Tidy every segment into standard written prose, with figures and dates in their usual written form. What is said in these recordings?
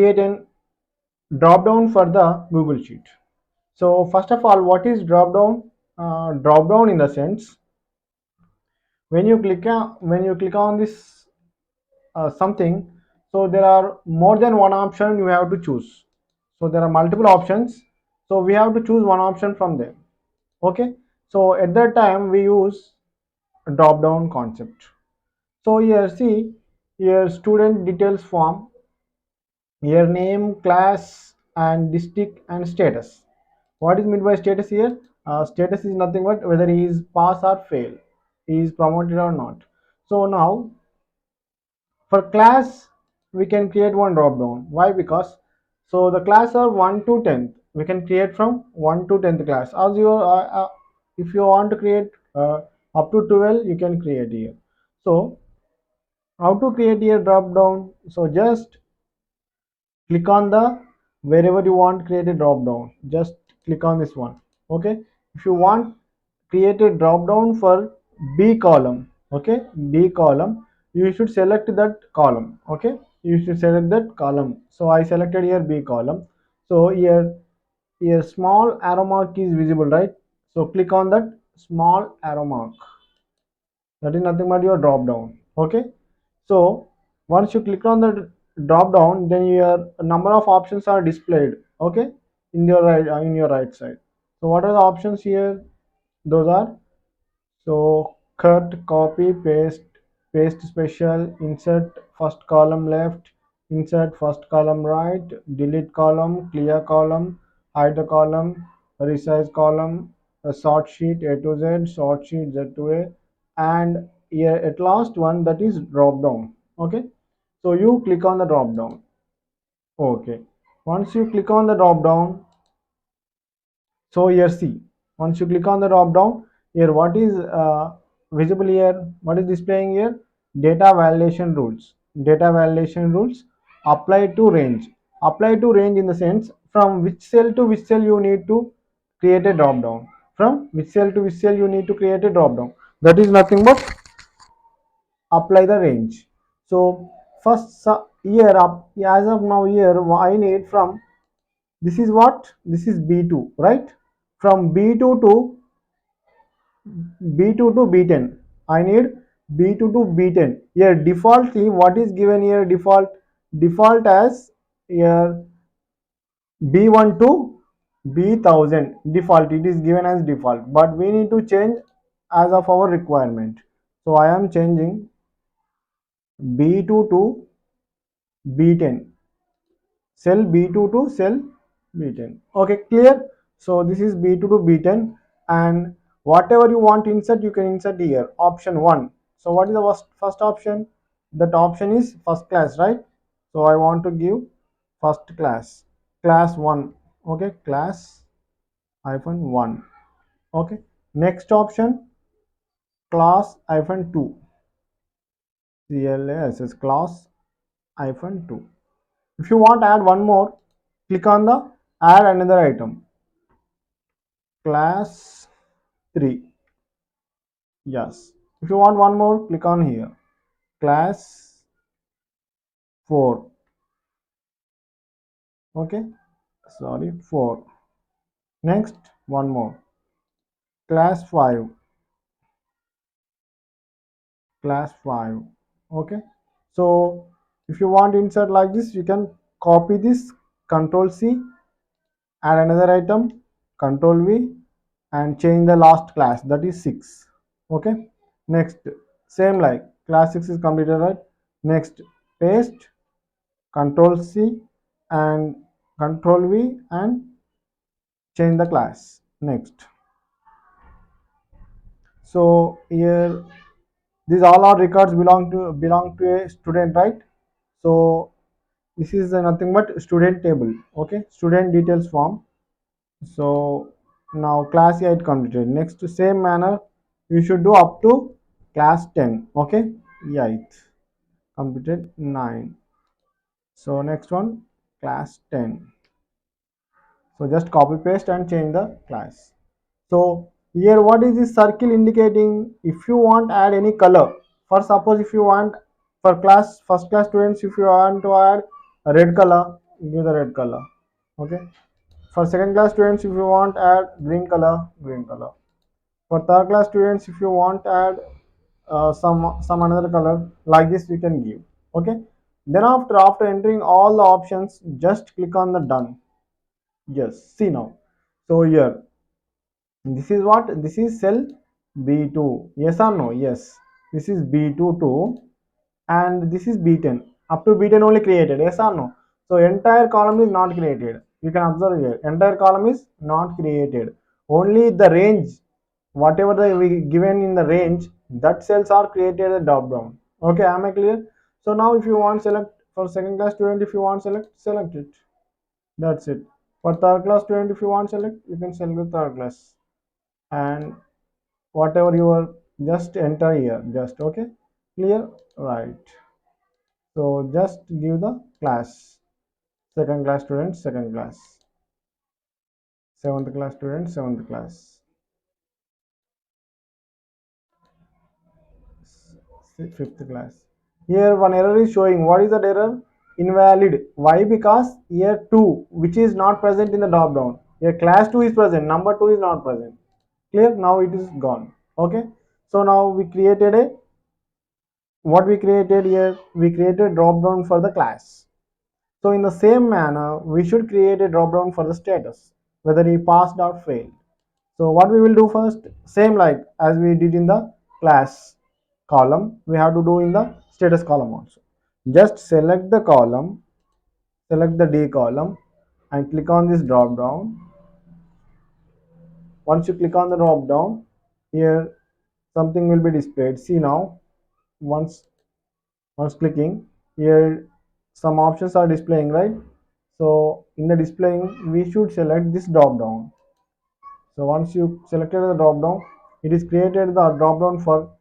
create an drop down for the Google Sheet. So first of all, what is drop down? Drop down in the sense, when you click on this something, so there are more than one option you have to choose. So there are multiple options, so we have to choose one option from them. Okay, so at that time we use drop down concept. So here see, here student details form, here name, class and district and status. What is meant by status here? Status is nothing but whether he is pass or fail, he is promoted or not. So now for class we can create one drop down. Why? Because so the class are 1 to 10th, we can create from 1 to 10th class. As you if you want to create up to 12, you can create here. So how to create a drop down? So just click on the wherever you want create a drop down, just click on this one. Okay, if you want create a drop down for B column, okay, B column, you should select that column. Okay, you should select that column. So I selected here B column. So here small arrow mark is visible, right? So click on that small arrow mark, that is nothing but your drop down. Okay, so once you click on the drop down, then your number of options are displayed. Okay, in your right side. So what are the options here? Those are, so cut, copy, paste special, insert first column left, insert first column right, delete column, clear column, hide the column, resize column, a sort sheet A to Z, sort sheet Z to A, and here at last one, that is drop down. Okay, so you click on the drop down. Okay, once you click on the drop down, so here see, once you click on the drop down, here what is visible here, what is displaying here? Data validation rules. Data validation rules apply to range. Apply to range in the sense, from which cell to which cell you need to create a drop down. From which cell to which cell you need to create a drop down. That is nothing but apply the range. So first here up, as of now here I need from, this is what, this is B2, right? From B2 to B2 to B10. I need B2 to B10. Here defaultly what is given here, default as here B1 to B1000 default, it is given as default, but we need to change as of our requirement. So I am changing B2 to B10, cell B2 to cell B10. Okay, clear? So this is B2 to B10, and whatever you want to insert, you can insert here. Option 1. So what is the first option? That option is first class, right? So I want to give first class, class 1. Okay, class hyphen 1. Okay, next option, class hyphen 2. CLASS, class hyphen 2. If you want to add one more, click on the add another item, class 3. Yes, if you want one more, click on here, class 4. Okay, sorry, 4. Next one more, class 5, class 5. Okay, so if you want to insert like this, you can copy this, control C, add another item, control V, and change the last class, that is 6. Okay, next same like class 6 is completed, right? Next paste, control C and control V, and change the class. Next, so here these all our records belong to a student, right? So this is nothing but student table. Okay, student details form. So now class 8 completed. Next, same manner you should do up to class 10. Okay, 8 completed 9. So next one, class 10. So just copy paste and change the class. So here what is this circle indicating? If you want add any color, for suppose if you want for class first class students, if you want to add a red color, give the red color. Okay. For second class students, if you want add green color, green color. For third class students, if you want add some another color, like this you can give. Okay. Then after entering all the options, just click on the done. Yes, see now. So here, this is what? This is cell B2. Yes or no? Yes. This is B2 too, and this is B10. Up to B10 only created. Yes or no? So entire column is not created. You can observe here. Entire column is not created. Only the range, whatever we given in the range, that cells are created at drop down. Okay, am I clear? So now if you want select for second class student, if you want select it. That's it. For third class student, if you want select, you can select the third class, and whatever you are, just enter here, just okay, clear, right? So just give the class, second class student, second class, seventh class student, seventh class, fifth class. Here one error is showing. What is that error? Invalid. Why? Because here 2 which is not present in the drop down, here class 2 is present, number 2 is not present. Clear? Now it is gone. Okay. So now we created a, what we created here, we created drop down for the class. So in the same manner, we should create a drop down for the status, whether he passed or failed. So what we will do first, same like as we did in the class column, we have to do in the status column also. Just select the column, select the D column, and click on this drop down. Once you click on the drop down, here something will be displayed. See now, once clicking here, some options are displaying, right? So in the displaying, we should select this drop down. So once you selected the drop down, it is created the drop down for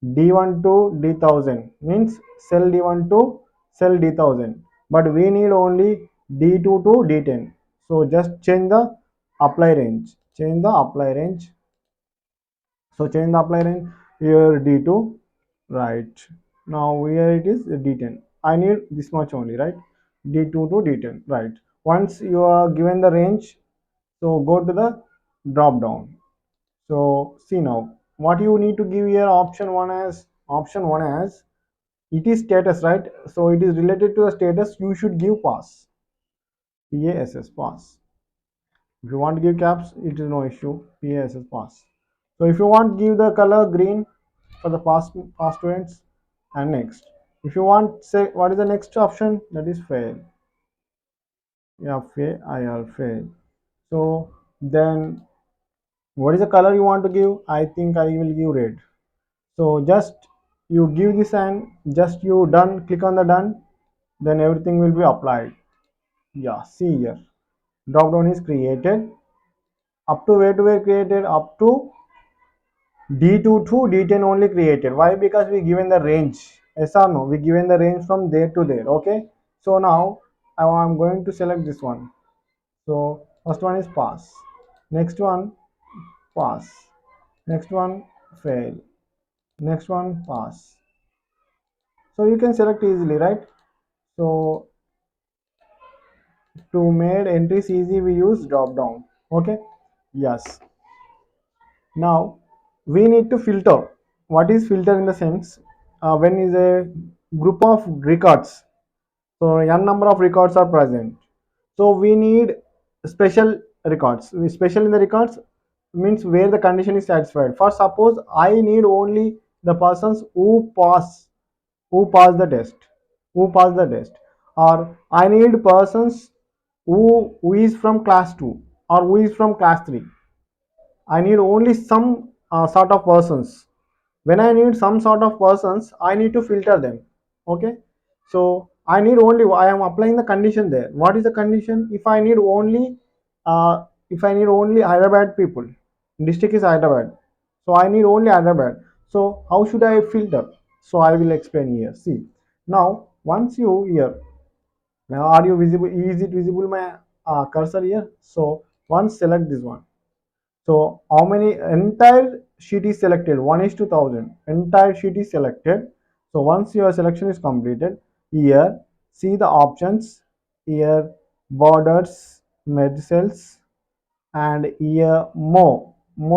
D1 to D1000, means cell D1 to cell D1000, but we need only D2 to D10. So just change the apply range, change the apply range. So change the apply range here, D2, right? Now here it is D10. I need this much only, right? D2 to D10, right? Once you are given the range, so go to the drop down. So see now, what you need to give here, option one as it is status, right? So it is related to the status, you should give pass, PASS, pass. If you want to give caps, it is no issue, PASS, pass. So if you want, give the color green for the pass students. And next, if you want, say what is the next option, that is fail. Yeah, fail. So then what is the color you want to give? I think I will give red. So just you give this and just you done, click on the done, then everything will be applied. Yeah, see here, drop down is created. Up to where to where created? Up to D2 to D10 only created. Why? Because we given the range. Yes or no? We given the range from there to there. Okay. So now I'm going to select this one. So first one is pass. Next one pass. Next one fail. Next one pass. So you can select easily, right? So to make entries easy, we use drop down. Okay. Yes. Now we need to filter. What is filter in the sense? When is a group of records, so n number of records are present, so we need special records. Special in the records means where the condition is satisfied. For suppose I need only the persons who pass the test, or I need persons who is from class 2 or who is from class 3. I need only some sort of persons. When I need some sort of persons, I need to filter them. Okay. So I need only, I am applying the condition there. What is the condition? If I need only Hyderabad people, district is Hyderabad. So I need only Hyderabad. So how should I filter? So I will explain here. See, now once you here, now are you visible? Is it visible my cursor here? So once select this one. So how many, entire sheet is selected, 1 is to 1000, entire sheet is selected. So once your selection is completed, here see the options, here borders, cells, and here more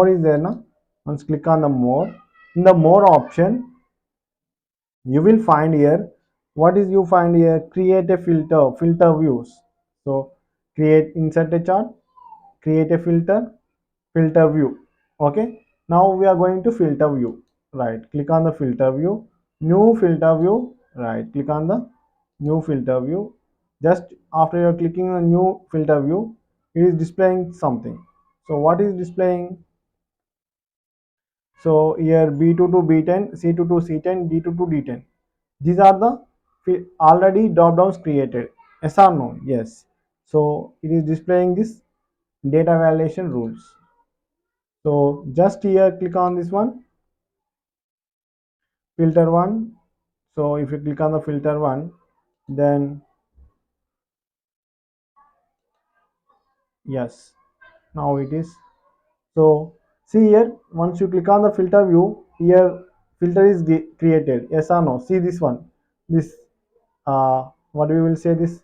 is there now. Once click on the more, in the more option you will find here, what is you find here, create a filter views. So create, insert a chart, create a filter view. Okay, now we are going to filter view. Right, click on the filter view, new filter view. Right, click on the new filter view. Just after you're clicking on new filter view, it is displaying something. So what is displaying? So here B2 to B10, C2 to C10, D2 to D10. These are the already drop downs created. Yes or no? Yes. So it is displaying this data validation rules. So just here click on this one, filter one. So if you click on the filter one, then yes, now it is. So see here, once you click on the filter view, here filter is created. Yes or no? See this one, this what we will say, this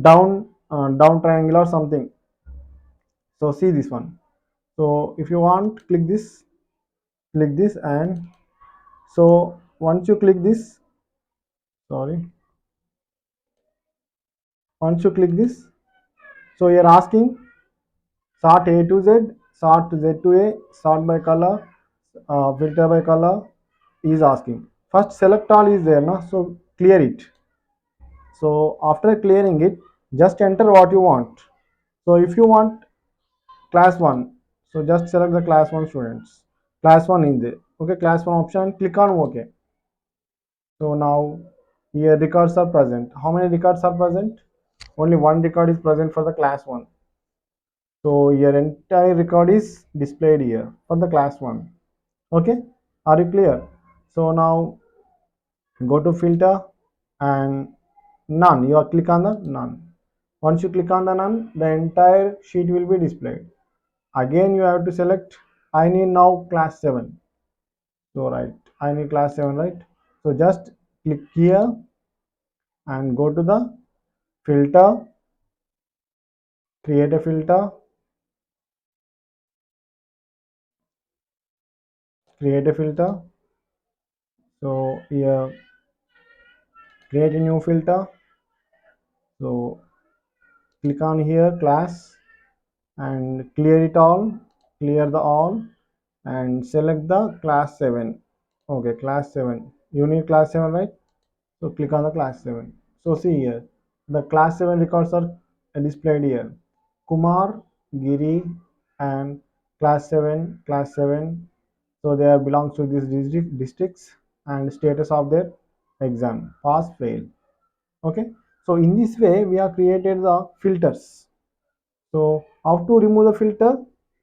down triangle or something. So see this one. So if you want, click this, and so once you click this, sorry, once you click this, so you're asking sort A to Z, sort Z to A, sort by color, filter by color is asking. First select all is there now, so clear it. So after clearing it, just enter what you want. So if you want class 1, so just select the class 1 students. Class 1 in there. Okay, class 1 option, click on OK. So now here records are present. How many records are present? Only one record is present for the class 1. So your entire record is displayed here for the class 1. Okay, are you clear? So now go to filter and none. You are click on the none. Once you click on the none, the entire sheet will be displayed. Again you have to select, I need now class 7. So right, I need class 7, right? So just click here and go to the filter, create a filter, create a filter. So here create a new filter. So click on here class and clear it all, clear the all, and select the class 7. Okay, class 7, you need class 7, right? So click on the class 7. So see here, the class 7 records are displayed here. Kumar, Giri, and class 7. So they are belongs to these districts and status of their exam, pass, fail. Okay. So in this way, we have created the filters. So how to remove the filter?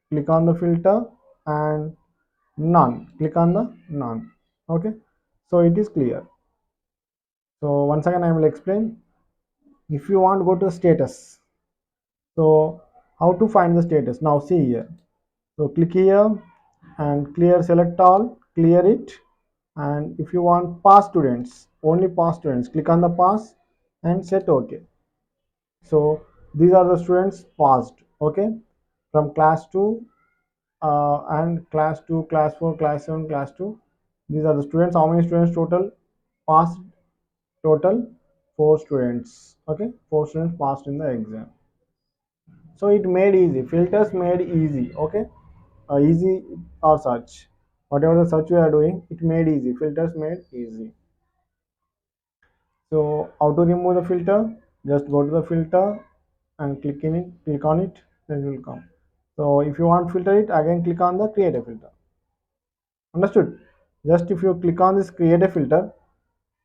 Click on the filter and none. Click on the none. Okay. So it is clear. So once again, I will explain. If you want, go to status. So how to find the status? Now see here. So click here and clear, select all, clear it. And if you want pass students, only pass students, click on the pass and set OK. So these are the students passed. Okay, from class 2 and class 2, class 4, class 7, class 2. These are the students. How many students total passed? Total 4 students. Okay, 4 students passed in the exam. So it made easy, filters made easy. Okay, easy or search, whatever the search we are doing, it made easy, filters made easy. So how to remove the filter? Just go to the filter and click on it, then it will come. So if you want filter it, again click on the create a filter. Understood? Just if you click on this create a filter,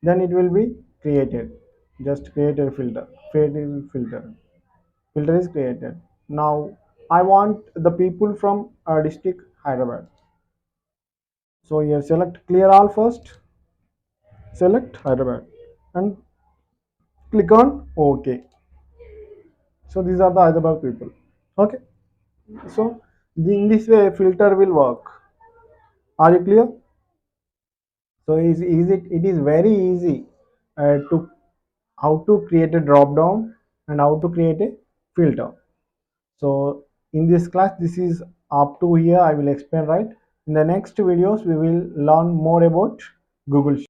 then it will be created. Just create a filter, filter is created. Now I want the people from district Hyderabad. So here select clear all first, select Hyderabad and click on OK. So these are the Hyderabad people. Okay. So in this way filter will work. Are you clear? So it is very easy to how to create a drop down and how to create a filter. So in this class, this is up to here I will explain, right? In the next videos we will learn more about Google Sheets.